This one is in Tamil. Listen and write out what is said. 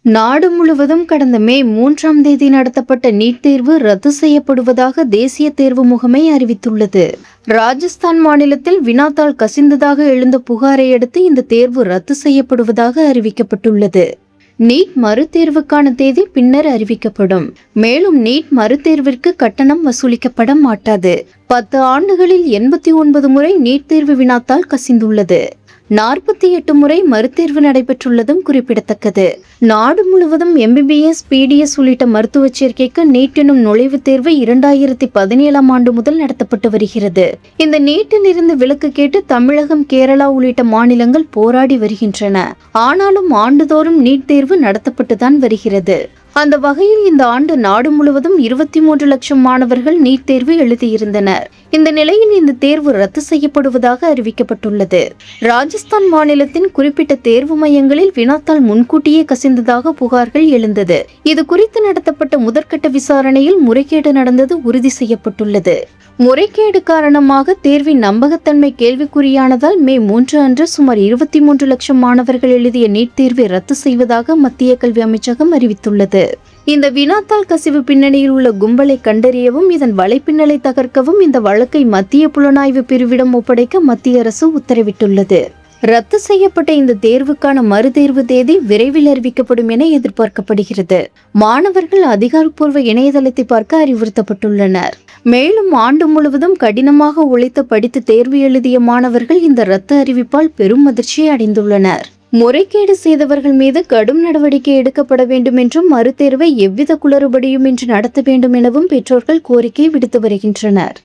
நாடு முழுவதும் கடந்த மே 3ஆம் தேதி நடத்தப்பட்ட நீட் தேர்வு ரத்து செய்யப்படுவதாக தேசிய தேர்வு முகமை அறிவித்துள்ளது. ராஜஸ்தான் மாநிலத்தில் வினாத்தாள் கசிந்ததாக எழுந்த புகாரை அடுத்து இந்த தேர்வு ரத்து செய்யப்படுவதாக அறிவிக்கப்பட்டுள்ளது. நீட் மறுதேர்வுக்கான தேதி பின்னர் அறிவிக்கப்படும். மேலும் நீட் மறுதேர்விற்கு கட்டணம் வசூலிக்கப்பட மாட்டாது. 10 ஆண்டுகளில் 89 முறை நீட் தேர்வு வினாத்தாள் கசிந்துள்ளது. 48 முறை மறுதேர்வு நடைபெற்றுள்ளதும் குறிப்பிடத்தக்கது. நாடு முழுவதும் MBBS, PDS உள்ளிட்ட மருத்துவ சேர்க்கைக்கு நீட் எனும் நுழைவுத் தேர்வு 2017ஆம் ஆண்டு முதல் நடத்தப்பட்டு வருகிறது. இந்த நீட்டில் இருந்து விலக்கு கேட்டு தமிழகம், கேரளா உள்ளிட்ட மாநிலங்கள் போராடி வருகின்றன. ஆனாலும் ஆண்டுதோறும் நீட் தேர்வு நடத்தப்பட்டுதான் வருகிறது. அந்த வகையில் இந்த ஆண்டு நாடு முழுவதும் 23 லட்சம் மாணவர்கள் நீட் தேர்வு எழுதியிருந்தனர். இந்த நிலையில் இந்த தேர்வு ரத்து செய்யப்படுவதாக அறிவிக்கப்பட்டுள்ளது. ராஜஸ்தான் மாநிலத்தின் குறிப்பிட்ட தேர்வு மையங்களில் வினாத்தாள் முன்கூட்டியே கசிந்ததாக புகார்கள் எழுந்தது. இது குறித்து நடத்தப்பட்ட முதற்கட்ட விசாரணையில் முறைகேடு நடந்தது உறுதி செய்யப்பட்டுள்ளது. முறைகேடு காரணமாக தேர்வின் நம்பகத்தன்மை கேள்விக்குறியானதால் மே 3 அன்று சுமார் 23 லட்சம் மாணவர்கள் எழுதிய நீட் தேர்வை ரத்து செய்வதாக மத்திய கல்வி அமைச்சகம் அறிவித்துள்ளது. இந்த வினாத்தாள் கசிவு பின்னணியில் உள்ள கும்பலை கண்டறியவும் இதன் வலைப்பின்னலை தகர்க்கவும் இந்த வழக்கை மத்திய புலனாய்வு பிரிவிடம் ஒப்படைக்க மத்திய அரசு உத்தரவிட்டுள்ளது. ரத்து செய்யப்பட்ட இந்த தேர்வுக்கான மறுதேர்வு தேதி விரைவில் அறிவிக்கப்படும் என எதிர்பார்க்கப்படுகிறது. மாணவர்கள் அதிகாரப்பூர்வ இணையதளத்தை பார்க்க அறிவுறுத்தப்பட்டுள்ளனர். மேலும் ஆண்டு முழுவதும் கடினமாக உழைத்து படித்து தேர்வு எழுதிய மாணவர்கள் இந்த ரத்து அறிவிப்பால் பெரும் அதிர்ச்சியை அடைந்துள்ளனர். முறைகேடு செய்தவர்கள் மீது கடும் நடவடிக்கை எடுக்கப்பட வேண்டும் என்றும் மறுதேர்வை எவ்வித குளறுபடியும் இன்றி நடத்த வேண்டும் எனவும் பெற்றோர்கள் கோரிக்கை விடுத்து வருகின்றனர்.